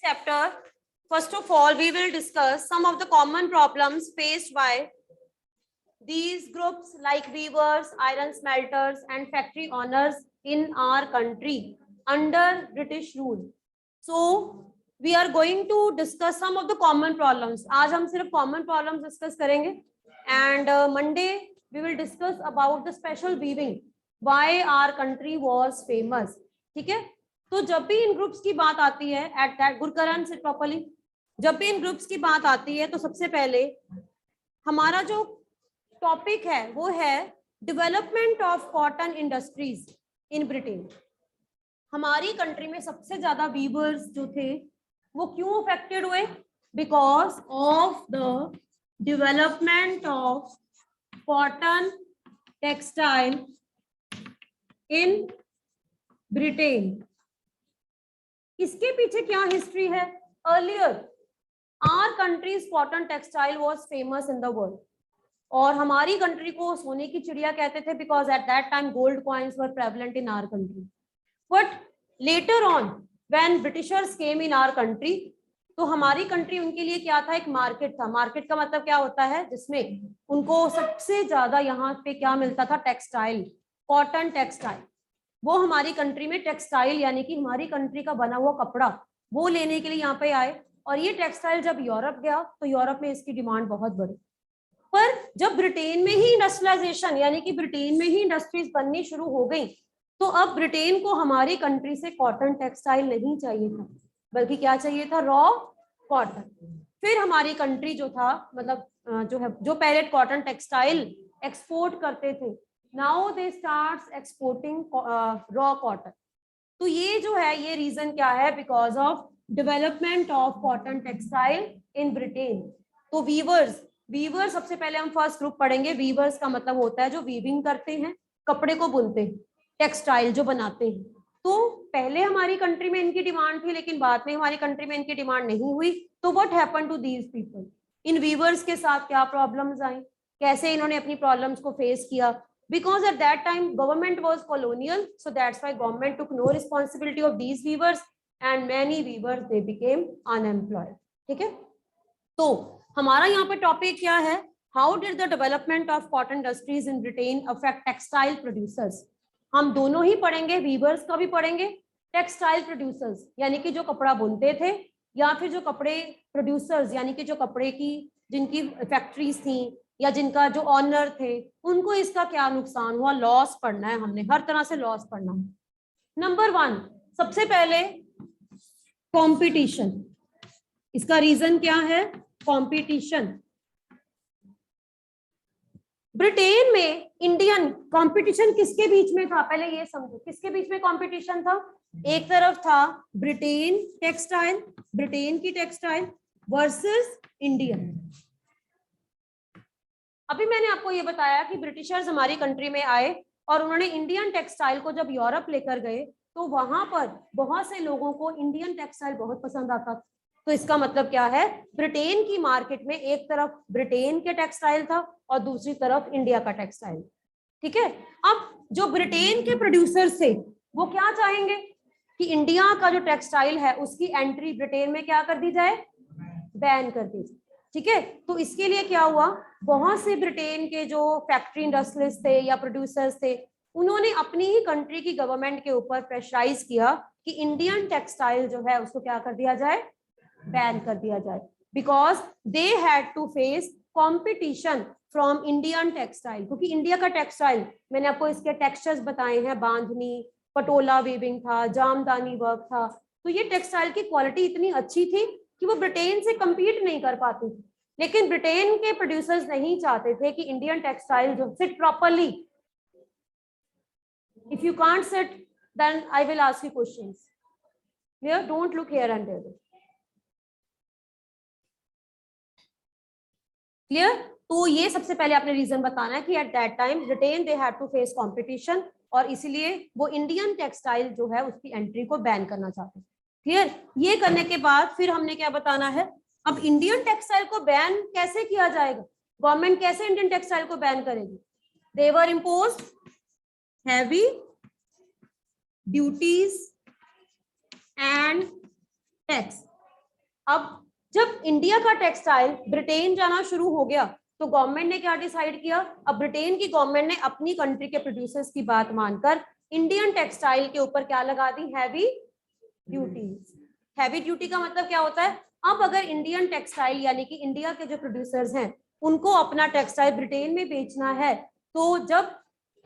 chapter, first of all, we will discuss some of the common problems faced by these groups like weavers, iron smelters, and factory owners in our country under British rule. So, we are going to discuss some of the common problems. आज हम सिर्फ common problems discuss करेंगे, and Monday we will discuss about the special weaving, why our country was famous. ठीक है? तो जब भी इन groups की बात आती है at that गुरकरण से properly, जब भी इन ग्रुप्स की बात आती है तो सबसे पहले हमारा जो टॉपिक है वो है development of cotton industries in Britain. हमारी कंट्री में सबसे ज्यादा वीवर्स जो थे वो क्यों अफेक्टेड हुए? Because of the development of cotton textile in Britain. इसके पीछे क्या हिस्ट्री है? Earlier our countries cotton textile was famous in the world, और हमारी कंट्री को सोने की चिड़िया कहते थे because at that time gold coins were prevalent in our country. But later on when Britishers came in our country, तो हमारी कंट्री उनके लिए क्या था? एक मार्केट था। मार्केट का मतलब क्या होता है? जिसमें उनको सबसे ज्यादा यहाँ पे क्या मिलता था? Textile, cotton textile. वो हमारी कंट्री में टेक्सटाइल यानी कि हमारी कंट्री का बना हुआ कपड़ा वो लेने के लिए यहाँ पे आए, और ये टेक्सटाइल जब यूरोप गया तो यूरोप में इसकी डिमांड बहुत बढ़ी। पर जब ब्रिटेन में ही इंडस्ट्रियलाइजेशन यानी कि ब्रिटेन में ही इंडस्ट्रीज बननी शुरू हो गई, तो अब ब्रिटेन को हमारी कंट्री से कॉटन टेक्सटाइल नहीं चाहिए था, बल्कि क्या चाहिए था? Raw cotton. फिर हमारी कंट्री जो था, मतलब जो पहले कॉटन टेक्सटाइल एक्सपोर्ट करते थे, now they start exporting raw cotton. तो ये जो है, ये रीजन क्या है? Because of development of cotton textile in Britain. तो वीवर्स सबसे पहले हम फर्स्ट ग्रुप पढ़ेंगे। वीवर्स का मतलब होता है जो वीविंग करते हैं, कपड़े को बुनते हैं, टेक्सटाइल जो बनाते हैं। तो पहले हमारी कंट्री में इनकी डिमांड थी, लेकिन बाद में हमारी कंट्री में इनकी डिमांड नहीं हुई। तो what happened to these people? इन वीवर्स के साथ क्या प्रॉब्लम्स आई, कैसे इन्होंने अपनी प्रॉब्लम्स को फेस किया? Because at that time government was colonial, so that's why government took no responsibility of these weavers, and many weavers they became unemployed. ठीक है? तो हमारा यहाँ पे टॉपिक क्या है? How did the development of cotton industries in Britain affect textile producers? हम दोनों ही पढ़ेंगे, weavers का भी पढ़ेंगे, टेक्सटाइल प्रोड्यूसर्स यानी कि जो कपड़ा बुनते थे, या फिर जो कपड़े प्रोड्यूसर्स यानी कि जो कपड़े की जिनकी फैक्ट्रीज थी या जिनका जो ऑनर थे, उनको इसका क्या नुकसान हुआ? लॉस पढ़ना है हमने, हर तरह से लॉस पढ़ना है। नंबर 1, सबसे पहले कंपटीशन। इसका रीजन क्या है? कंपटीशन। ब्रिटेन में इंडियन कंपटीशन किसके बीच में था? पहले ये समझो, किसके बीच में कंपटीशन था? एक तरफ था ब्रिटेन टेक्सटाइल, ब्रिटेन की टेक्सटाइल वर्सेस इंडियन। अभी मैंने आपको ये बताया कि ब्रिटिशर्स हमारी कंट्री में आए और उन्होंने इंडियन टेक्सटाइल को जब यूरोप लेकर गए, तो वहां पर बहुत से लोगों को इंडियन टेक्सटाइल बहुत पसंद आता था। तो इसका मतलब क्या है? ब्रिटेन की मार्केट में एक तरफ ब्रिटेन के टेक्सटाइल था और दूसरी तरफ इंडिया का टेक्सटाइल। ठीक है? अब जो ब्रिटेन के प्रोड्यूसर्स थे वो क्या चाहेंगे कि इंडिया का जो टेक्सटाइल है उसकी एंट्री ब्रिटेन में क्या कर दी जाए? बैन कर दी जाए। ठीक है? तो इसके लिए क्या हुआ? बहुत से ब्रिटेन के जो फैक्ट्री इंडस्ट्रियलिस्ट थे या प्रोड्यूसर्स थे, उन्होंने अपनी ही कंट्री की गवर्नमेंट के ऊपर प्रेशराइज किया कि इंडियन टेक्सटाइल जो है उसको क्या कर दिया जाए? बैन कर दिया जाए। Because they had to face competition from Indian textile, क्योंकि इंडिया का टेक्सटाइल, मैंने आपको इसके टेक्सचर्स बताए हैं, बांधनी, पटोला वीविंग था, जामदानी वर्क था। तो ये टेक्सटाइल की क्वालिटी इतनी अच्छी थी कि वो ब्रिटेन से compete नहीं कर पाती थी। लेकिन ब्रिटेन के प्रोड्यूसर्स नहीं चाहते थे कि इंडियन टेक्सटाइल जो sit properly. If you can't sit, then I will ask you questions. Clear? Don't look here and there. Clear? तो ये सबसे पहले आपने रीजन बताना है कि at that time Britain they had to face competition, और इसीलिए वो इंडियन टेक्सटाइल जो है उसकी एंट्री को बैन करना चाहते हैं। क्लियर? ये करने के बाद फिर हमने क्या बताना है? अब इंडियन टेक्सटाइल को बैन कैसे किया जाएगा? गवर्नमेंट कैसे इंडियन टेक्सटाइल को बैन करेगी? They were imposed heavy duties and tax. अब जब इंडिया का टेक्सटाइल ब्रिटेन जाना शुरू हो गया तो गवर्नमेंट ने क्या डिसाइड किया, अब ब्रिटेन की गवर्नमेंट ने अपनी कंट्री के प्रोड्यूसर्स की बात मानकर इंडियन टेक्सटाइल के ऊपर क्या लगा दी, हैवी ड्यूटीज। हैवी ड्यूटी का मतलब क्या होता है, अब अगर इंडियन टेक्सटाइल यानी कि इंडिया के जो प्रोड्यूसर्स हैं उनको अपना टेक्सटाइल ब्रिटेन में बेचना है, तो जब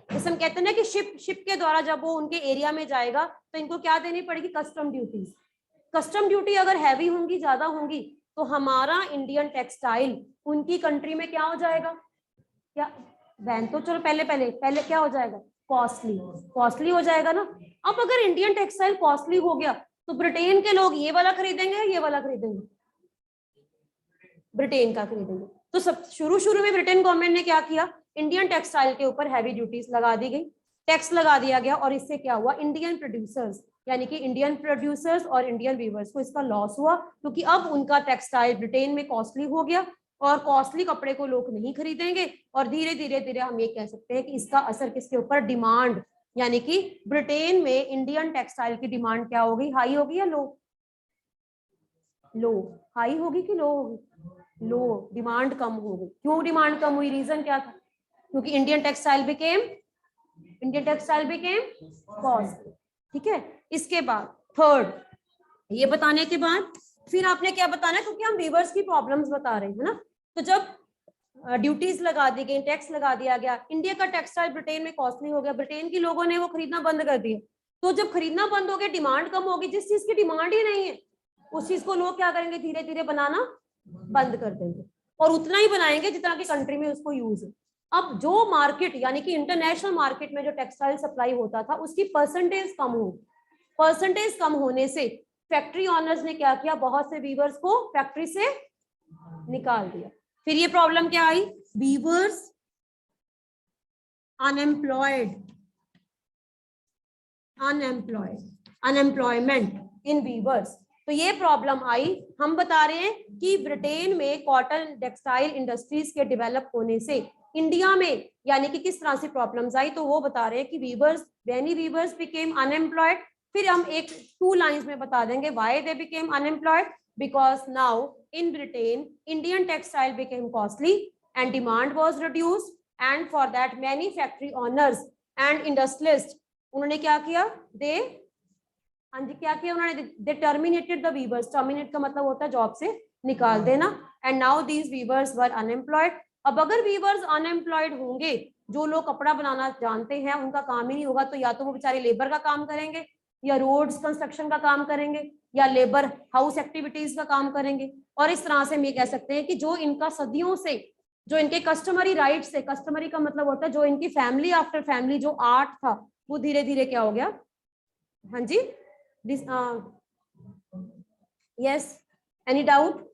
जैसे हम कहते हैं ना कि शिप के द्वारा जब वो उनके एरिया में जाएगा तो इनको क्या देनी पड़ेगी, कस्टम ड्यूटीज। कस्टम ड्यूटी अगर हैवी होंगी, ज्यादा होंगी, तो हमारा इंडियन टेक्सटाइल उनकी कंट्री में क्या हो जाएगा, क्या बैन तो चलो पहले क्या हो जाएगा, कॉस्टली हो जाएगा ना। अब अगर इंडियन टेक्सटाइल कॉस्टली हो गया तो ब्रिटेन के लोग ये वाला खरीदेंगे, ये वाला खरीदेंगे, ब्रिटेन का खरीदेंगे। तो सब शुरू में ब्रिटेन गवर्नमेंट ने क्या किया, इंडियन टेक्सटाइल के ऊपर हैवी ड्यूटीज लगा दी गई, टैक्स लगा दिया गया, और इससे क्या हुआ, इंडियन प्रोड्यूसर्स यानी कि इंडियन प्रोड्यूसर्स और इंडियन वीवर्स को इसका लॉस हुआ, क्योंकि अब उनका टेक्सटाइल ब्रिटेन में कॉस्टली हो गया और कॉस्टली कपड़े को लोग नहीं खरीदेंगे, और धीरे धीरे हम ये कह सकते हैं कि इसका असर किसके ऊपर, डिमांड, यानी कि ब्रिटेन में इंडियन टेक्सटाइल की डिमांड क्या होगी, हाई होगी या लो, हाई होगी कि लो होगी, लो, डिमांड कम हो गई। क्यों डिमांड कम हुई, रीजन क्या था, क्योंकि इंडियन टेक्सटाइल बिकेम कॉस्ट। ठीक है, इसके बाद थर्ड, ये बताने के बाद फिर आपने क्या बताना है, क्योंकि हम वीवर्स की प्रॉब्लम्स बता रहे हैं ना, तो जब ड्यूटीज लगा दी गई, टैक्स लगा दिया गया, इंडिया का टेक्सटाइल ब्रिटेन में कॉस्टली हो गया, ब्रिटेन के लोगों ने वो खरीदना बंद कर दिया, तो जब खरीदना बंद हो गया, डिमांड कम होगी, जिस चीज की डिमांड ही नहीं है उस चीज को लोग क्या करेंगे, धीरे धीरे बनाना बंद कर देंगे, और उतना ही बनाएंगे जितना की कंट्री में उसको यूज है। अब जो मार्केट यानी कि इंटरनेशनल मार्केट में जो टेक्सटाइल सप्लाई होता था उसकी परसेंटेज कम होने से फैक्ट्री ऑनर्स ने क्या किया, बहुत से वीवर्स को फैक्ट्री से निकाल दिया। फिर ये प्रॉब्लम क्या आई, वीवर्स अनएम्प्लॉयमेंट इन वीवर्स, तो ये प्रॉब्लम आई। हम बता रहे हैं कि ब्रिटेन में कॉटन टेक्सटाइल इंडस्ट्रीज के डेवलप होने से इंडिया में यानी कि किस तरह से प्रॉब्लम्स आई, तो वो बता रहे हैं कि मेनी वीवर्स बिकेम अनएम्प्लॉयड। फिर हम एक 2 लाइंस में बता देंगे why they became unemployed, because now in Britain Indian textile became costly and demand was reduced, and for that many factory owners and industrialist उन्होंने क्या किया, they terminated the weavers. Terminate का मतलब होता है जॉब से निकाल देना, and now these weavers were unemployed. अब अगर वीवर्स अनएम्प्लॉयड होंगे, जो लोग कपड़ा बनाना जानते हैं उनका काम ही नहीं होगा, तो या तो वो बेचारे लेबर का काम करेंगे, या रोड्स कंस्ट्रक्शन का काम करेंगे, या लेबर हाउस एक्टिविटीज का काम करेंगे, और इस तरह से हम ये कह सकते हैं कि जो इनका सदियों से जो इनके कस्टमरी राइट्स है, कस्टमरी का मतलब होता है जो इनकी फैमिली आफ्टर फैमिली जो आर्ट था वो धीरे धीरे क्या हो गया, हाँ जी, yes, any doubt,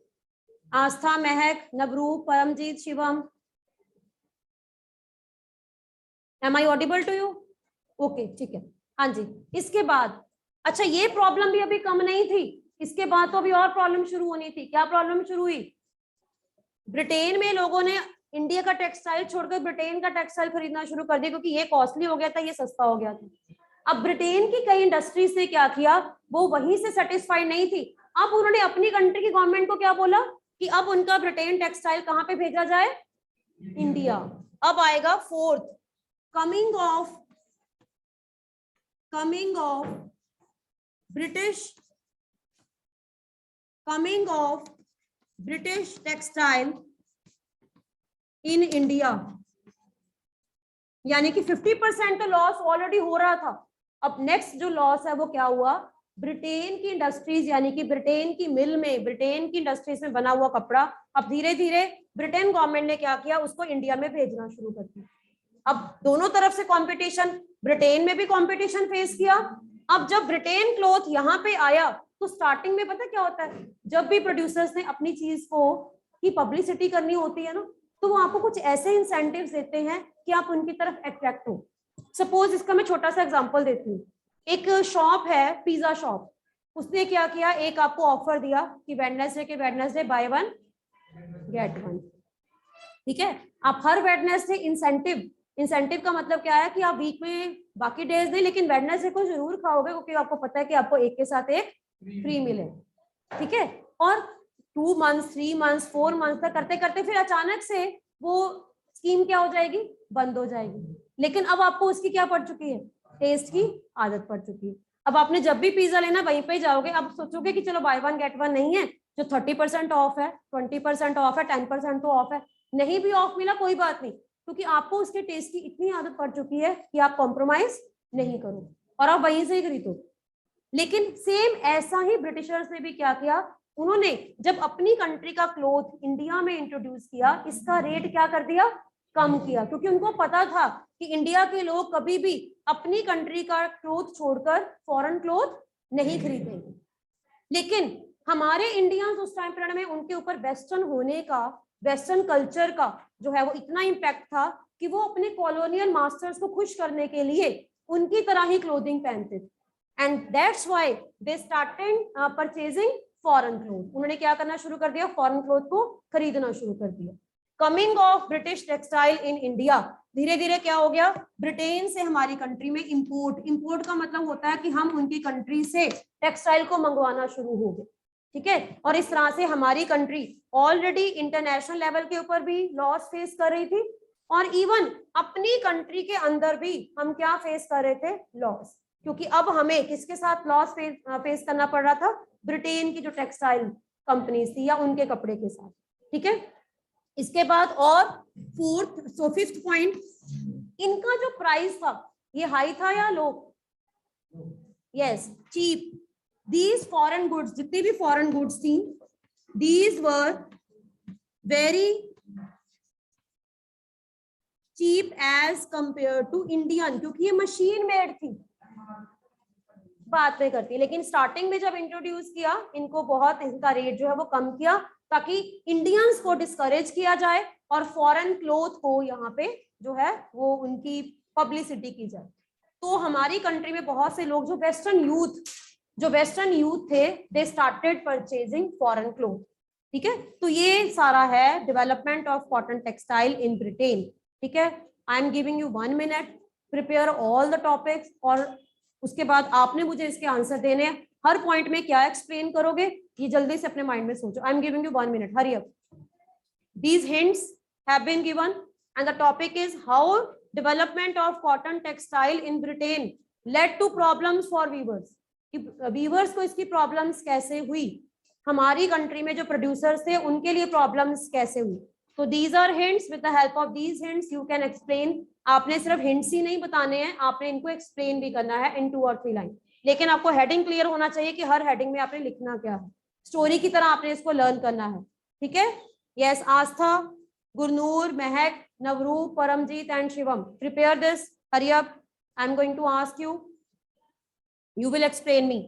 Aastha, Mehak, Navroop, Paramjeet, Shivam, am I audible to you, okay ठीक है, हाँ जी। इसके बाद अच्छा, ये प्रॉब्लम भी अभी कम नहीं थी, इसके बाद तो अभी और प्रॉब्लम शुरू होनी थी। क्या प्रॉब्लम शुरू हुई, ब्रिटेन में लोगों ने इंडिया का टेक्सटाइल छोड़कर ब्रिटेन का टेक्सटाइल खरीदना शुरू कर दिया, क्योंकि ये कॉस्टली हो गया था, ये सस्ता हो गया था। अब ब्रिटेन की कई इंडस्ट्रीज ने क्या किया, वो वहीं से सेटिस्फाइड नहीं थी, अब उन्होंने अपनी कंट्री की गवर्नमेंट को क्या बोला कि अब उनका ब्रिटेन टेक्सटाइल कहां पे भेजा जाए, इंडिया। अब आएगा fourth, coming of British textile in India, यानी कि 50% तो लॉस ऑलरेडी हो रहा था। अब नेक्स्ट जो लॉस है वो क्या हुआ, ब्रिटेन की इंडस्ट्रीज यानी कि ब्रिटेन की मिल में, ब्रिटेन की इंडस्ट्रीज में बना हुआ कपड़ा अब धीरे धीरे ब्रिटेन गवर्नमेंट ने क्या किया, उसको इंडिया में भेजना शुरू कर दिया। अब दोनों तरफ से कंपटीशन, ब्रिटेन में भी कंपटीशन फेस किया। अब जब ब्रिटेन क्लॉथ यहाँ पे आया तो स्टार्टिंग में पता क्या होता है, जब भी प्रोड्यूसर्स ने अपनी चीज को की पब्लिसिटी करनी होती है ना, तो वो आपको कुछ ऐसे इंसेंटिव्स देते हैं कि आप उनकी तरफ अट्रैक्ट हो। सपोज इसका मैं छोटा सा एग्जांपल देती हूँ, एक शॉप है पिज्जा शॉप, उसने क्या किया, एक आपको ऑफर दिया कि वेडनेसडे बाय 1 गेट 1, ठीक है। आप हर वेडनेसडे इंसेंटिव का मतलब क्या है कि आप वीक में बाकी डेज नहीं, लेकिन वेडनेसडे को जरूर खाओगे, क्योंकि आपको पता है कि आपको एक के साथ एक फ्री मिले, ठीक है। और 2 months 3 months 4 months तक करते करते फिर अचानक से वो स्कीम क्या हो जाएगी, बंद हो जाएगी। लेकिन अब आपको उसकी क्या पड़ चुकी है, टेस्ट की आदत पड़ चुकी है। अब आपने जब भी पिज्जा लेना वहीं पे जाओगे, अब सोचोगे कि चलो बाय वन गेट वन नहीं है, जो 30% ऑफ है, 20% ऑफ है, 10% तो ऑफ है, नहीं भी ऑफ मिला कोई बात नहीं, क्योंकि आपको उसके टेस्ट की इतनी आदत पड़ चुकी है कि आप कॉम्प्रोमाइज नहीं करो और आप वहीं से ही खरीदो। लेकिन सेम ऐसा ही ब्रिटिशर्स ने भी क्या किया, उन्होंने जब अपनी कंट्री का क्लोथ इंडिया में इंट्रोड्यूस किया, इसका रेट क्या कर दिया, कम किया, क्योंकि उनको पता था कि इंडिया के लोग कभी भी अपनी कंट्री का क्लोथ छोड़कर फॉरेन क्लोथ नहीं खरीदेंगे। लेकिन हमारे इंडियंस उस टाइम पीरियड में उनके ऊपर वेस्टर्न होने का, वेस्टर्न कल्चर का जो है वो इतना इम्पैक्ट था कि वो अपने कॉलोनियल मास्टर्स को खुश करने के लिए उनकी तरह ही क्लोथिंग पहनते थे, and that's why they started purchasing foreign cloth. उन्होंने क्या करना शुरू कर दिया, फॉरेन क्लोथ को खरीदना शुरू कर दिया। Coming of British textile in India, धीरे धीरे क्या हो गया, ब्रिटेन से हमारी कंट्री में इंपोर्ट, इंपोर्ट का मतलब होता है कि हम उनकी कंट्री से टेक्सटाइल को मंगवाना शुरू हो गए, ठीक है। और इस तरह से हमारी कंट्री ऑलरेडी इंटरनेशनल लेवल के ऊपर भी लॉस फेस कर रही थी, और इवन अपनी कंट्री के अंदर भी हम क्या फेस कर रहे थे, लॉस, क्योंकि अब हमें किसके साथ लॉस फेस करना पड़ रहा था, ब्रिटेन की जो टेक्सटाइल कंपनीज थी या उनके कपड़े के साथ, ठीक है। इसके बाद और फिफ्थ पॉइंट, इनका जो प्राइस था ये हाई था या low, yes, cheap. These foreign goods, जितनी भी फॉरेन गुड्स थी, these were very cheap as compare to Indian, क्योंकि ये मशीन मेड थी, बात में करती है। लेकिन स्टार्टिंग में जब इंट्रोड्यूस किया, इनको बहुत, इनका रेट जो है वो कम किया, ताकि इंडियंस को डिस्करेज किया जाए और फॉरेन क्लोथ को यहाँ पे जो है वो उनकी पब्लिसिटी की जाए। तो हमारी कंट्री में बहुत से लोग जो वेस्टर्न यूथ थे, they started purchasing foreign cloth, ठीक है। तो ये सारा है development of cotton textile in Britain, ठीक है। I am giving you 1 minute, prepare all the topics, और उसके बाद आपने मुझे इसके आंसर देने हैं। हर पॉइंट में क्या एक्सप्लेन करोगे, ये जल्दी से अपने माइंड में सोचो। I am giving you 1 minute, hurry up. These hints have been given and the topic is how development of cotton textile in Britain led to problems for weavers. Weavers को इसकी problems कैसे हुई, हमारी country में जो producers थे उनके लिए प्रॉब्लम्स कैसे हुई। तो these are hints, with the help of these hints you can explain. आपने सिर्फ हिंट्स ही नहीं बताने हैं, आपने इनको एक्सप्लेन भी करना है इन 2 और 3 लाइन। लेकिन आपको हेडिंग क्लियर होना चाहिए कि हर हेडिंग में आपने लिखना क्या है, स्टोरी की तरह आपने इसको लर्न करना है, ठीक है। Yes, Astha, Gurnoor, Mehak, Navroop, Paramjeet and Shivam. Prepare this. Hurry up. I'm going to ask you. You will explain me.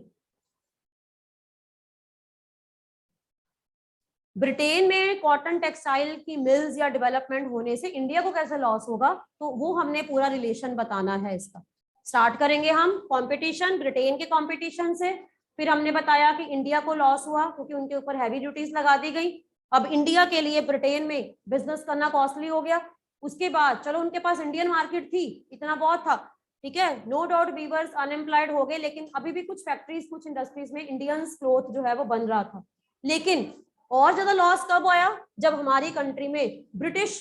Britain में कॉटन टेक्सटाइल की मिल्स या डेवलपमेंट होने से इंडिया को कैसे लॉस होगा, तो वो हमने पूरा रिलेशन बताना है इसका। स्टार्ट करेंगे हम कंपटीशन, ब्रिटेन के कंपटीशन से। फिर हमने बताया कि इंडिया को लॉस हुआ क्योंकि उनके ऊपर हैवी ड्यूटीज लगा दी गई। अब इंडिया के लिए ब्रिटेन में बिजनेस करना कॉस्टली हो गया। उसके बाद चलो उनके पास इंडियन मार्केट थी, इतना बहुत था, ठीक है, नो डाउट वीवर्स अनएम्प्लॉयड हो गए, लेकिन अभी भी कुछ फैक्ट्रीज, कुछ इंडस्ट्रीज में इंडियन क्लोथ जो है वो बन रहा था। लेकिन और ज्यादा लॉस कब आया, जब हमारी कंट्री में ब्रिटिश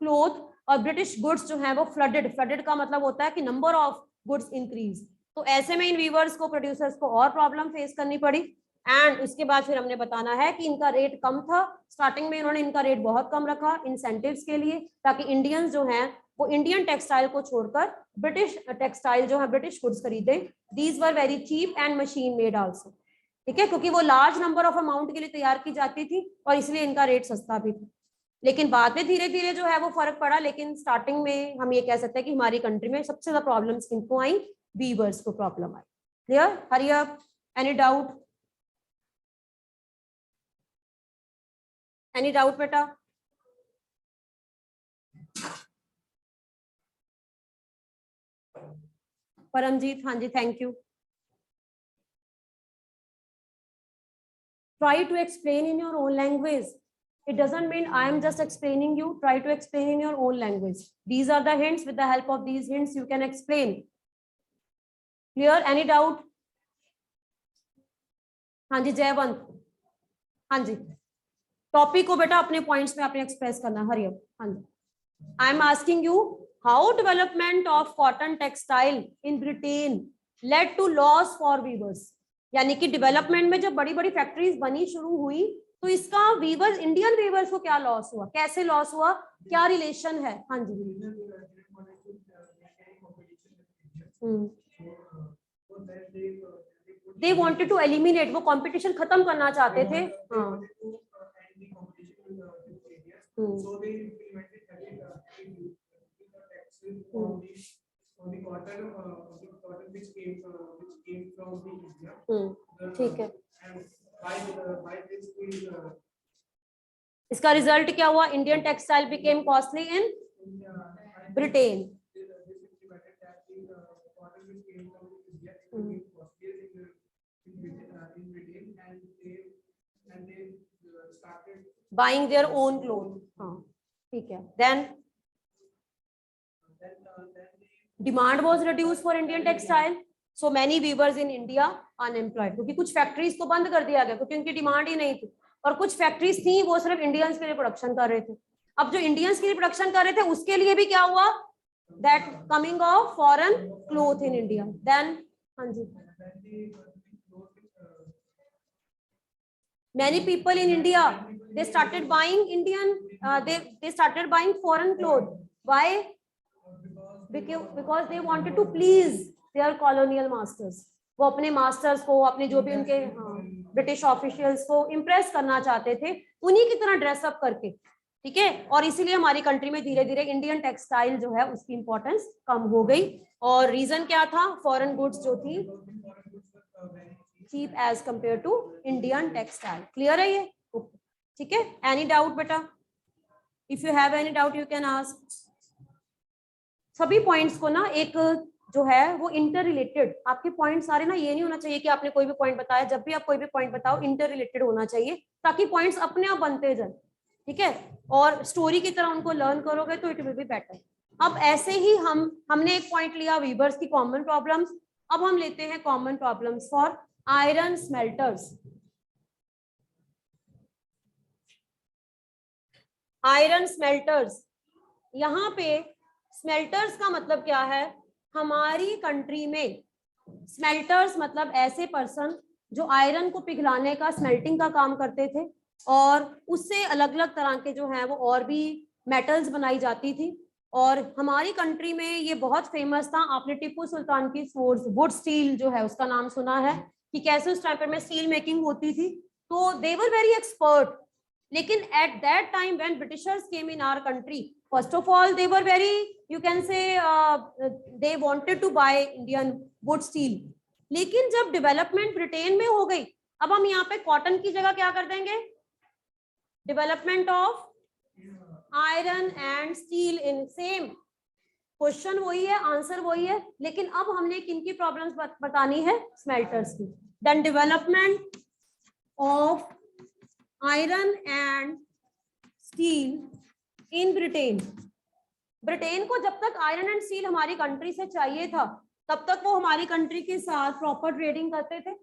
क्लोथ और ब्रिटिश गुड्स जो है वो फ्लडेड का मतलब होता है कि नंबर ऑफ गुड्स इंक्रीज। तो ऐसे में इन वीवर्स को, प्रोड्यूसर्स को और प्रॉब्लम फेस करनी पड़ी। एंड उसके बाद फिर हमने बताना है कि इनका रेट कम था, स्टार्टिंग में इन्होंने इनका रेट बहुत कम रखा इंसेंटिव्स के लिए, ताकि इंडियंस जो हैं वो इंडियन टेक्सटाइल को छोड़कर ब्रिटिश टेक्सटाइल जो है, ब्रिटिश गुड्स खरीदे। These were very cheap and machine made also, ठीक है, क्योंकि वो लार्ज नंबर ऑफ अमाउंट के लिए तैयार की जाती थी और इसलिए इनका रेट सस्ता भी था। लेकिन बाद में धीरे धीरे जो है वो फर्क पड़ा। लेकिन स्टार्टिंग में हम ये कह सकते हैं कि हमारी कंट्री में सबसे ज्यादा प्रॉब्लम्स किनको आई, वीवर्स को प्रॉब्लम आई। Clear, hurry up, any doubt, any doubt बेटा? परमजीत, हाँ जी, thank you. Try to explain in your own language. It doesn't mean I am just explaining you. Try to explain in your own language. These are the hints. With the help of these hints, you can explain. Clear? Any doubt? हाँ जी, जयवंत, हाँ जी। Topic को बेटा अपने points में आपने express करना। Hurry up. हाँ जी, I am asking you how development of cotton textile in Britain led to loss for weavers. यानी कि डेवलपमेंट में जब बड़ी बड़ी फैक्ट्रीज बनी शुरू हुई तो इसका वीवर्स, इंडियन वीवर्स को क्या लॉस हुआ, कैसे लॉस हुआ, क्या रिलेशन है? हाँ जी। दे वांटेड टू एलिमिनेट, वो कंपटीशन खत्म करना चाहते थे। हाँ। ठीक है, इसका रिजल्ट क्या हुआ? Indian textile became costly in Britain. Buying their own cloth. हाँ ठीक है। Then demand was reduce for Indian textile, so many weavers in India unemployed, क्योंकि कुछ फैक्ट्रीज को बंद कर दिया गया क्योंकि उनकी डिमांड ही नहीं थी, और कुछ फैक्ट्रीज थी वो सिर्फ इंडियंस के लिए प्रोडक्शन कर रहे थे। अब जो इंडियंस के लिए प्रोडक्शन कर रहे थे उसके लिए भी क्या हुआ? That coming of foreign cloth in India. Then हाँ जी, many people in India, they started buying Indian, they started buying foreign clothes. Why? Because they wanted to please their colonial masters. वो अपने मास्टर्स को, अपने जो भी उनके British officials को इम्प्रेस करना चाहते थे, उन्हीं की तरह ड्रेसअप करके। ठीक है, और इसीलिए हमारी कंट्री में धीरे धीरे इंडियन टेक्सटाइल जो है उसकी इंपॉर्टेंस कम हो गई। और रीजन क्या था? फॉरेन गुड्स जो थी cheap as compared to Indian textile. Clear है ये? ठीक है, any doubt बेटा? If you have any doubt you can ask. सभी पॉइंट्स को ना एक जो है वो इंटर रिलेटेड, आपके पॉइंट सारे ना, ये नहीं होना चाहिए कि आपने कोई भी पॉइंट बताया, जब भी आप कोई भी पॉइंट बताओ इंटर रिलेटेड होना चाहिए ताकि पॉइंट्स अपने आप बनते जाए। ठीक है, और स्टोरी की तरह उनको लर्न करोगे तो इट विल बी बेटर। अब ऐसे ही हमने एक पॉइंट लिया वीवर्स की कॉमन प्रॉब्लम्स, अब हम लेते हैं common problems for iron smelters. Iron smelters, यहाँ पे स्मेल्टर्स का मतलब क्या है? हमारी कंट्री में स्मेल्टर्स मतलब ऐसे पर्सन जो आयरन को पिघलाने का, स्मेल्टिंग का काम करते थे, और उससे अलग अलग तरह के जो है वो और भी मेटल्स बनाई जाती थी। और हमारी कंट्री में ये बहुत फेमस था। आपने टिप्पू सुल्तान की फोर्स वुड स्टील जो है उसका नाम सुना है कि कैसे उस टाइम पर में स्टील मेकिंग होती थी, तो दे वर वेरी एक्सपर्ट। लेकिन at that time when Britishers came in our country, first of all they were very, you can say they wanted to buy Indian wood steel. लेकिन जब development Britain में हो गई, अब हम यहाँ पे कॉटन की जगह क्या कर देंगे? Development of iron and steel in same. Question वही है, आंसर वही है, लेकिन अब हमने किनकी प्रॉब्लम्स बतानी है? स्मेल्टर्स की। Then development of iron and steel in Britain. Britain को जब तक आयरन एंड स्टील हमारी कंट्री से चाहिए था तब तक वो हमारी कंट्री के साथ प्रॉपर ट्रेडिंग करते थे।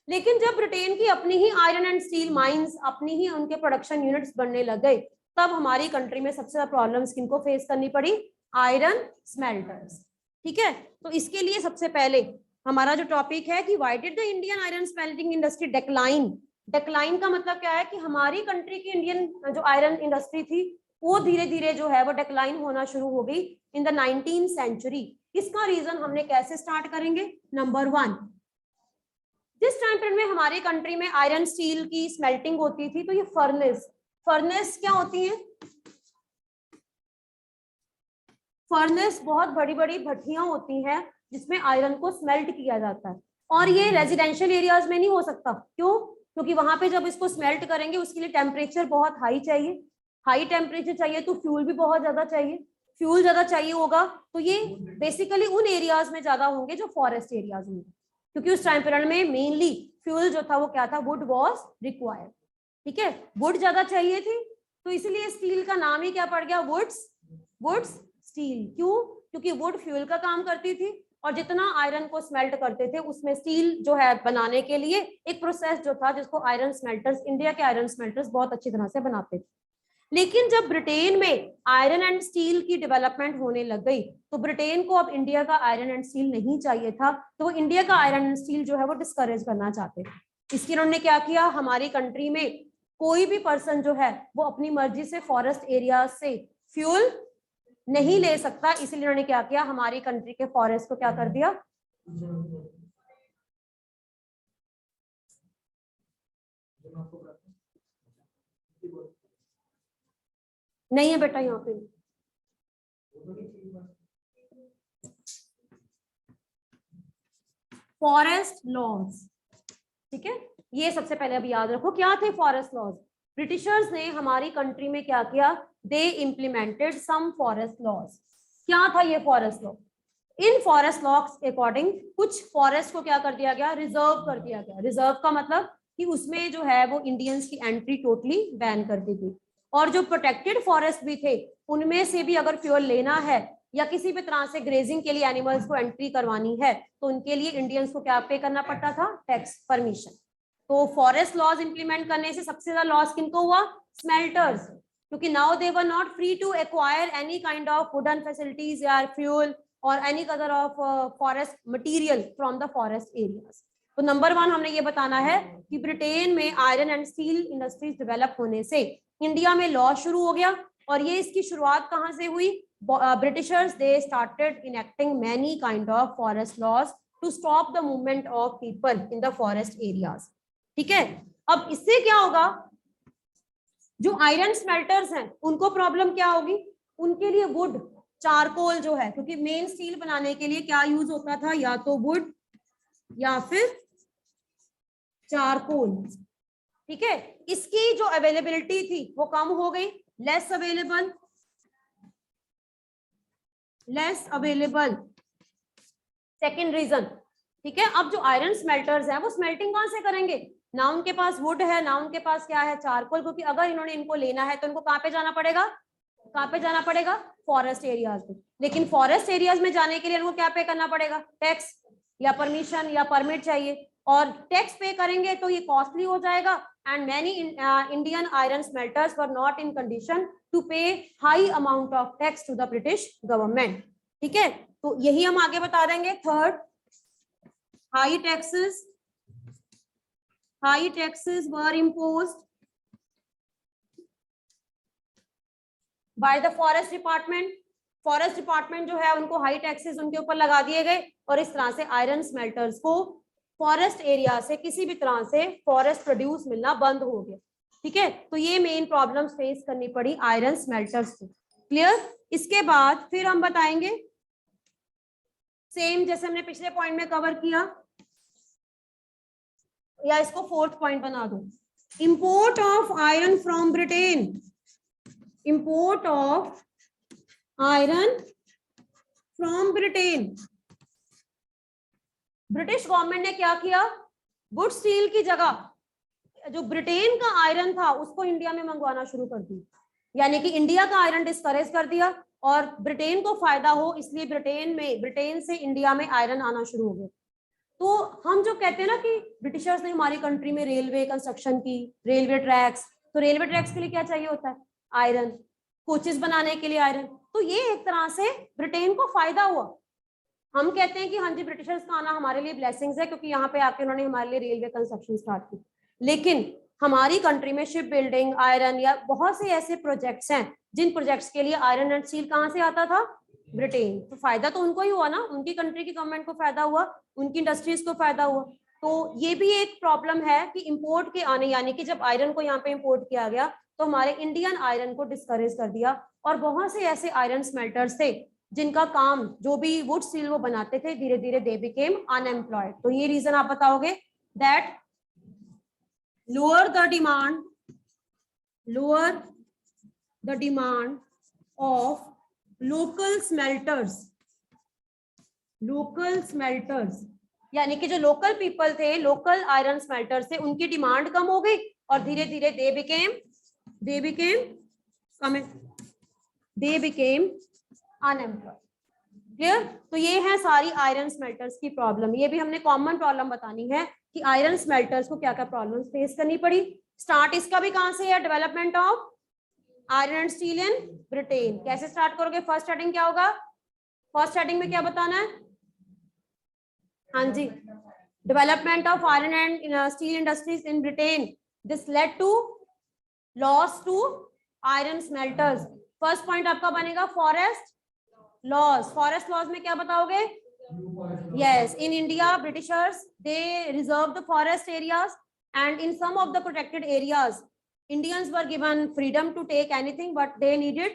लेकिन जब ब्रिटेन की अपनी ही आयरन एंड स्टील माइंस, अपनी ही उनके प्रोडक्शन यूनिट्स बनने लग गए, तब हमारी कंट्री में सबसे ज्यादा प्रॉब्लम्स किनको फेस करनी पड़ी? Iron smelters. ठीक है, तो इसके लिए सबसे पहले हमारा जो टॉपिक है कि why did the Indian iron smelting industry decline. Decline का मतलब क्या है कि हमारी कंट्री की इंडियन जो आयरन इंडस्ट्री थी वो धीरे धीरे जो है वो डिक्लाइन होना शुरू हो गई इन द 19th सेंचुरी। इसका रीजन हमने कैसे स्टार्ट करेंगे? नंबर 1, जिस टाइम पीरियड में हमारी कंट्री में आयरन स्टील की स्मेल्टिंग होती थी तो ये फर्नेस क्या होती है? फर्नेस बहुत बड़ी बड़ी भट्टियां होती हैं जिसमें आयरन को स्मेल्ट किया जाता है, और ये रेजिडेंशियल एरियाज में नहीं हो सकता। क्यों? क्योंकि वहां पे जब इसको स्मेल्ट करेंगे उसके लिए टेम्परेचर बहुत हाई चाहिए, हाई टेम्परेचर चाहिए तो फ्यूल भी बहुत ज्यादा चाहिए, फ्यूल ज्यादा चाहिए होगा तो ये बेसिकली उन एरियाज में ज्यादा होंगे जो फॉरेस्ट एरियाज होंगे, क्योंकि उस टाइम पीरियड में मेनली फ्यूल जो था वो क्या था? Would was required. ठीक है, वुड ज्यादा चाहिए थी तो इसलिए स्टील का नाम ही क्या पड़ गया? Woods steel. क्यों? क्योंकि वुड फ्यूल का काम करती थी और जितना आयरन को स्मेल्ट करते थे उसमें स्टील जो है बनाने के लिए एक प्रोसेस जो था जिसको आयरन स्मेल्टर्स, इंडिया के आयरन स्मेल्टर्स बहुत अच्छी तरह से बनाते थे। लेकिन जब ब्रिटेन में आयरन एंड स्टील की डेवलपमेंट होने लग गई तो ब्रिटेन को अब इंडिया का आयरन एंड स्टील नहीं चाहिए था, तो वो इंडिया का आयरन एंड स्टील जो है वो डिस्करेज करना चाहते थे। इसलिए उन्होंने क्या किया, हमारी कंट्री में कोई भी पर्सन जो है वो अपनी मर्जी से फॉरेस्ट एरिया से फ्यूल नहीं ले सकता, इसलिए उन्होंने क्या किया, हमारी कंट्री के फॉरेस्ट को क्या कर दिया, नहीं है बेटा यहाँ पे फॉरेस्ट लॉज, ठीक है। ये सबसे पहले अभी याद रखो क्या थे फॉरेस्ट लॉज। ब्रिटिशर्स ने हमारी कंट्री में क्या किया, they implemented some forest laws. क्या था ये फॉरेस्ट लॉ, इन फॉरेस्ट लॉज के अकॉर्डिंग कुछ फॉरेस्ट को क्या कर दिया गया, रिजर्व कर दिया गया। रिजर्व का मतलब कि उसमें जो है वो इंडियंस की एंट्री टोटली बैन कर दी गई, और जो प्रोटेक्टेड फॉरेस्ट भी थे उनमें से भी अगर फ्यूल लेना है या किसी भी तरह से ग्रेजिंग के लिए एनिमल्स को एंट्री करवानी है तो उनके लिए इंडियंस को क्या पे करना पड़ता था, टैक्स, परमिशन। तो फॉरेस्ट लॉज इंप्लीमेंट करने से सबसे ज्यादा लॉस किनको हुआ, स्मेल्टर्स, क्योंकि now they were not free to acquire any kind of wooden facilities या फ्यूल और any other of forest material from the forest areas. तो नंबर 1 हमने ये बताना है कि ब्रिटेन में iron and steel industries develop होने से इंडिया में लॉ शुरू हो गया, और ये इसकी शुरुआत कहां से हुई, Britishers they started enacting many kind of forest laws to stop the movement of people in the forest areas, ठीक है। अब इससे क्या होगा, जो आयरन स्मेल्टर्स हैं उनको प्रॉब्लम क्या होगी, उनके लिए वुड, चारकोल जो है, क्योंकि मेन स्टील बनाने के लिए क्या यूज होता था, या तो वुड या फिर चारकोल, ठीक है। इसकी जो अवेलेबिलिटी थी वो कम हो गई, लेस अवेलेबल, सेकेंड रीजन, ठीक है। अब जो आयरन स्मेल्टर्स हैं वो स्मेल्टिंग कहां से करेंगे, ना उनके पास वुड है ना उनके पास क्या है, चारकोल, क्योंकि अगर इन्होंने इनको लेना है तो इनको कहां पे जाना पड़ेगा, फॉरेस्ट एरियाज में। लेकिन फॉरेस्ट एरियाज में जाने के लिए इनको क्या पे करना पड़ेगा, टैक्स या परमिशन या परमिट चाहिए, और टैक्स पे करेंगे तो ये कॉस्टली हो जाएगा, and many Indian iron smelters were not in condition to pay high amount of tax to the British government, ठीक है। तो यही हम आगे बता देंगे। Third, high taxes were imposed by the forest department। Forest department जो है उनको हाई टैक्सेस उनके ऊपर लगा दिए गए, और इस तरह से आयरन स्मेल्टर्स को फॉरेस्ट एरिया से किसी भी तरह से फॉरेस्ट प्रोड्यूस मिलना बंद हो गया, ठीक है। तो ये मेन प्रॉब्लम्स फेस करनी पड़ी आयरन स्मेल्टर्स को, क्लियर। इसके बाद फिर हम बताएंगे सेम जैसे हमने पिछले पॉइंट में कवर किया, या इसको 4th पॉइंट बना दो, import of iron from Britain, import of iron from Britain. British government ने क्या किया, वुड स्टील की जगह जो ब्रिटेन का आयरन था उसको इंडिया में मंगवाना शुरू कर दिया, यानी कि इंडिया का आयरन डिस्करेज कर दिया, और ब्रिटेन को फायदा हो इसलिए ब्रिटेन से इंडिया में आयरन आना शुरू हो गया। तो हम जो कहते हैं ना कि ब्रिटिशर्स ने हमारी कंट्री में रेलवे कंस्ट्रक्शन की, रेलवे ट्रैक्स, तो रेलवे ट्रैक्स के लिए क्या चाहिए होता है, आयरन, कोचेस बनाने के लिए आयरन, तो ये एक तरह से ब्रिटेन को फायदा हुआ। हम कहते हैं कि हाँ जी ब्रिटिशर्स का आना हमारे लिए ब्लेसिंग्स है, क्योंकि यहाँ पे आके उन्होंने हमारे लिए रेलवे कंस्ट्रक्शन स्टार्ट की, लेकिन हमारी कंट्री में शिप बिल्डिंग, आयरन या बहुत से ऐसे प्रोजेक्ट्स हैं जिन प्रोजेक्ट्स के लिए आयरन एंड स्टील कहाँ से आता था, ब्रिटेन। तो फायदा तो उनको ही हुआ ना, उनकी कंट्री की गवर्नमेंट को फायदा हुआ, उनकी इंडस्ट्रीज को फायदा हुआ। तो ये भी एक प्रॉब्लम है कि इंपोर्ट के आने, यानी कि जब आयरन को यहाँ पे इंपोर्ट किया गया तो हमारे इंडियन आयरन को डिस्करेज कर दिया, और बहुत से ऐसे आयरन स्मेल्टर्स थे जिनका काम जो भी वुड स्टील वो बनाते थे, धीरे धीरे दे बिकेम अनएम्प्लॉयड। तो ये रीजन आप बताओगे, that lower the demand of local smelters, यानी कि जो लोकल पीपल थे, लोकल आयरन स्मेल्टर्स थे, उनकी डिमांड कम हो गई, और धीरे धीरे दे बिकेम अनएम्प्लॉयड। क्लियर? तो ये है सारी आयरन स्मेल्टर्स की प्रॉब्लम। ये भी हमने कॉमन प्रॉब्लम बतानी है कि आयरन स्मेल्टर्स को क्या क्या प्रॉब्लम्स फेस करनी पड़ी। स्टार्ट इसका भी कहां से है? Development of iron and steel in Britain. कैसे स्टार्ट करोगे? फर्स्ट हेडिंग क्या होगा? फर्स्ट हेडिंग में क्या बताना है? हाँ जी, development of iron and steel industries in Britain, this led to loss to iron smelters. First point आपका बनेगा फॉरेस्ट लॉस। फॉरेस्ट लॉस में क्या बताओगे? yes, in India Britishers they reserved the forest areas, and in some of the protected areas Indians were given freedom to take anything, but they needed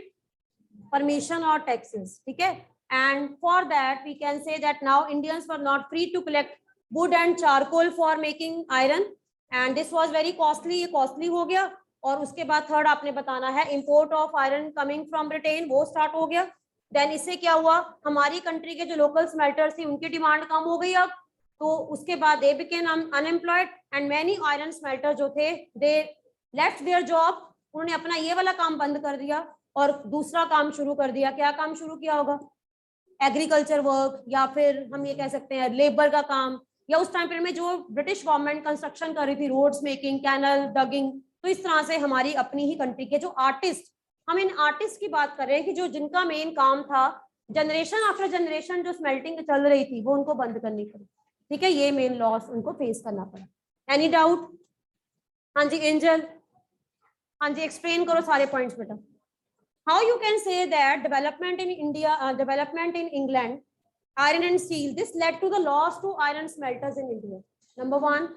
permission or taxes. ठीक है? And for that we can say that now Indians were not free to collect wood and charcoal for making iron, and this was very costly. ये costly हो गया। और उसके बाद third आपने बताना है import of iron coming from Britain, वो start हो गया। देन इससे क्या हुआ? हमारी कंट्री के जो लोकल स्मेल्टर्स थी उनकी डिमांड कम हो गई अब। तो उसके बाद दे became unemployed, and many iron smelter जो थे दे लेफ्ट देयर जॉब। उन्होंने अपना ये वाला काम बंद कर दिया और दूसरा काम शुरू कर दिया। क्या काम शुरू किया होगा? एग्रीकल्चर वर्क, या फिर हम ये कह सकते हैं लेबर का काम, या उस टाइम पीरियड में जो ब्रिटिश गवर्नमेंट कंस्ट्रक्शन कर रही थी, रोड्स मेकिंग, कैनल डगिंग। तो इस तरह से हमारी अपनी ही कंट्री के जो आर्टिस्ट, हम इन आर्टिस्ट की बात कर रहे हैं कि जो जिनका मेन काम था जनरेशन आफ्टर जनरेशन जो स्मेल्टिंग चल रही थी वो उनको बंद करनी पड़ी। ठीक है? ये मेन लॉस उनको फेस करना पड़ा। Any doubt? हाँ जी एंजल, हाँ जी एक्सप्लेन करो सारे पॉइंट्स बेटा। How you can say that development in India, development in England, iron and steel, this led to the loss to iron smelters in India. Number one.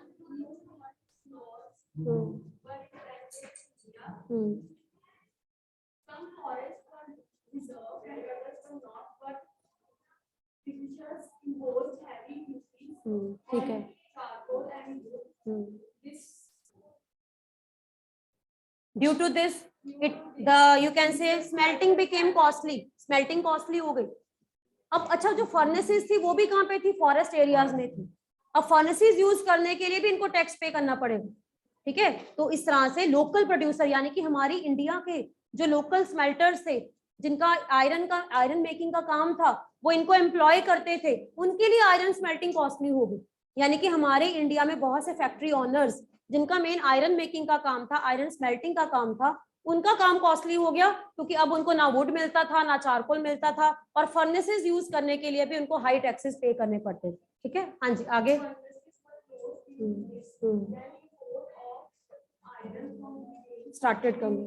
Some forests were reserved and others were not, but Britishers imposed heavy duties ठीक है। on charcoal and wood. This Due to this, you can say smelting became costly. Smelting costly हो गई। अब अच्छा, जो furnaces थी वो भी कहाँ पे थी? फॉरेस्ट एरियाज में थी। अब फर्नेसेस यूज करने के लिए भी इनको टैक्स पे करना पड़ेगा। ठीक है? तो इस तरह से लोकल प्रोड्यूसर, यानी कि हमारी इंडिया के जो लोकल स्मेल्टर्स थे जिनका आयरन मेकिंग का काम था, वो इनको एम्प्लॉय करते थे, उनके लिए आयरन स्मेल्टिंग कॉस्टली हो गई। यानी कि हमारे इंडिया में बहुत से फैक्ट्री ओनर्स जिनका मेन आयरन मेकिंग का काम था, आयरन स्मेल्टिंग का काम था, उनका काम कॉस्टली हो गया, क्योंकि अब उनको ना वुड मिलता था ना चारकोल मिलता था, और फर्नेसेस यूज करने के लिए भी उनको हाई टैक्सेस पे करने पड़ते थे। ठीक है? हाँ जी आगे। Started coming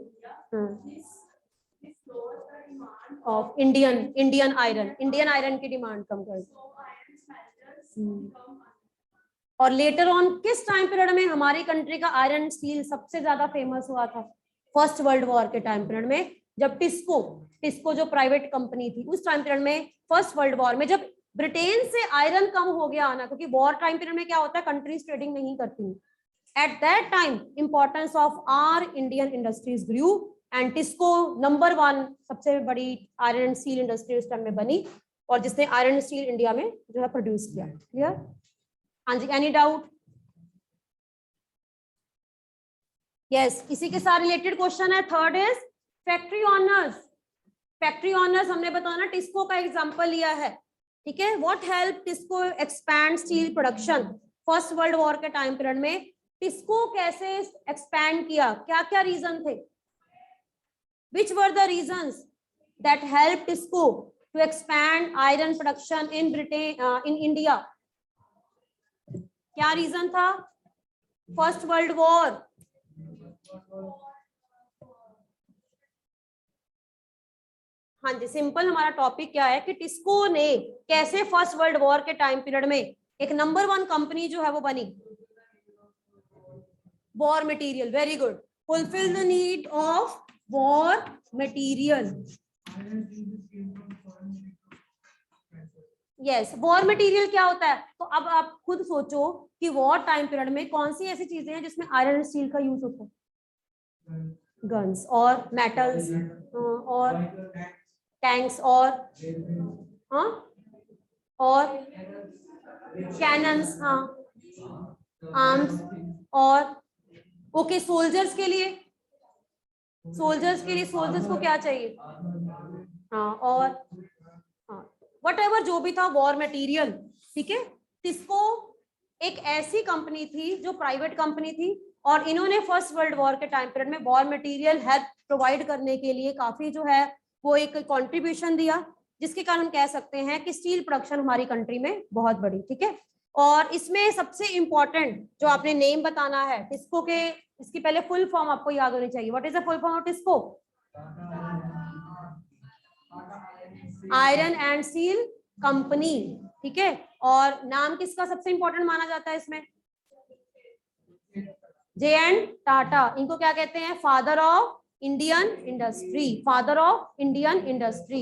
of Indian iron की डिमांड कम कर दी। और लेटर ऑन किस टाइम पीरियड में हमारी कंट्री का आयरन स्टील सबसे ज्यादा फेमस हुआ था? फर्स्ट वर्ल्ड वॉर के टाइम पीरियड में, जब टिस्को जो प्राइवेट कंपनी थी, उस टाइम पीरियड में फर्स्ट वर्ल्ड वॉर में जब ब्रिटेन से आयरन कम हो गया आना, क्योंकि वॉर टाइम पीरियड में क्या होता है, कंट्रीज ट्रेडिंग नहीं करती। At that time importance of our Indian industries grew, and TISCO number 1 सबसे बड़ी आयरन एंड स्टील इंडस्ट्री उस टाइम में बनी, और जिसने आयरन स्टील इंडिया में जो है प्रोड्यूस किया। क्लियर? हाँ जी, एनी डाउट? यस, इसी के साथ रिलेटेड क्वेश्चन है। Third is factory owners. Factory owners हमने बताना टिस्को का एग्जांपल लिया है। ठीक है? What help TISCO expand steel production? First world war के टाइम पीरियड में टिस्को कैसे एक्सपैंड किया? क्या क्या रीजन थे? Which were the reasons that help TISCO to expand iron production in Britain, in India? क्या रीजन था? First world war. हाँ जी, सिंपल हमारा टॉपिक क्या है कि टिस्को ने कैसे फर्स्ट वर्ल्ड वॉर के टाइम पीरियड में एक नंबर 1 कंपनी जो है वो बनी। War material, very good, fulfil the need of war material. Yes, war material क्या होता है? तो अब आप खुद सोचो कि वॉर टाइम पीरियड में कौन सी ऐसी चीजें हैं जिसमें आयरन एंड स्टील का यूज होता है? गन्स और मेटल्स और टैंक्स और कैनन्स, आर्म्स, और ओके सोल्जर्स के लिए सोल्जर्स को क्या चाहिए? हाँ, और वट एवर जो भी था वॉर मटेरियल, ठीक है। टिस्को एक ऐसी कंपनी थी जो प्राइवेट कंपनी थी, और इन्होंने फर्स्ट वर्ल्ड वॉर के टाइम पीरियड में वॉर मटेरियल हेल्प प्रोवाइड करने के लिए काफी जो है वो एक कंट्रीब्यूशन दिया, जिसके कारण हम कह सकते हैं कि स्टील प्रोडक्शन हमारी कंट्री में बहुत बड़ी, ठीक है। और इसमें सबसे इंपॉर्टेंट जो आपने नेम बताना है टिस्को के, इसकी पहले फुल फॉर्म आपको याद होनी चाहिए। What is the full form of TISCO? Iron and steel company, ठीक है। और नाम किसका सबसे इंपॉर्टेंट माना जाता है इसमें? J and Tata. इनको क्या कहते हैं? Father of Indian industry, father of Indian industry.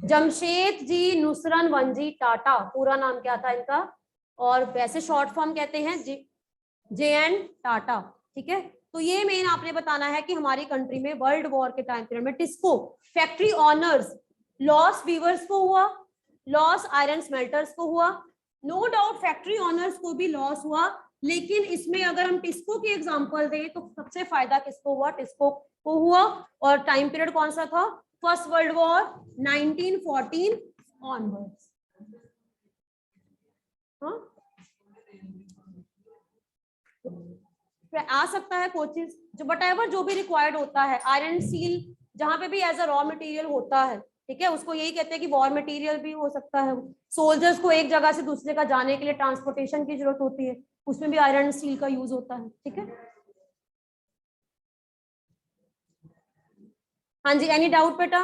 Jamsetji Nusserwanji Tata, पूरा नाम क्या था इनका? और वैसे शॉर्ट फॉर्म कहते हैं जे एंड टाटा, ठीक है। तो ये मेन आपने बताना है कि हमारी कंट्री में वर्ल्ड वॉर के टाइम पीरियड में TISCO factory owners, loss weavers को हुआ, लॉस आयरन स्मेल्टर्स को हुआ, नो डाउट फैक्ट्री ऑनर्स को भी लॉस हुआ, लेकिन इसमें अगर हम टिस्को की एग्जांपल दें तो सबसे फायदा किसको हुआ? टिस्को को हुआ। और टाइम पीरियड कौन सा था? First world war 1914 onwards. हाँ, आ सकता है कोचिज जो वटेवर जो भी रिक्वायर्ड होता है, आयरन स्टील जहां पे भी एज अ रॉ मटेरियल होता है, ठीक है, उसको यही कहते हैं कि वॉर मटेरियल भी हो सकता है। सोल्जर्स को एक जगह से दूसरे जगह जाने के लिए ट्रांसपोर्टेशन की जरूरत होती है, उसमें भी आयरन स्टील का यूज होता है, ठीक है। हाँ जी, एनी डाउट बेटा?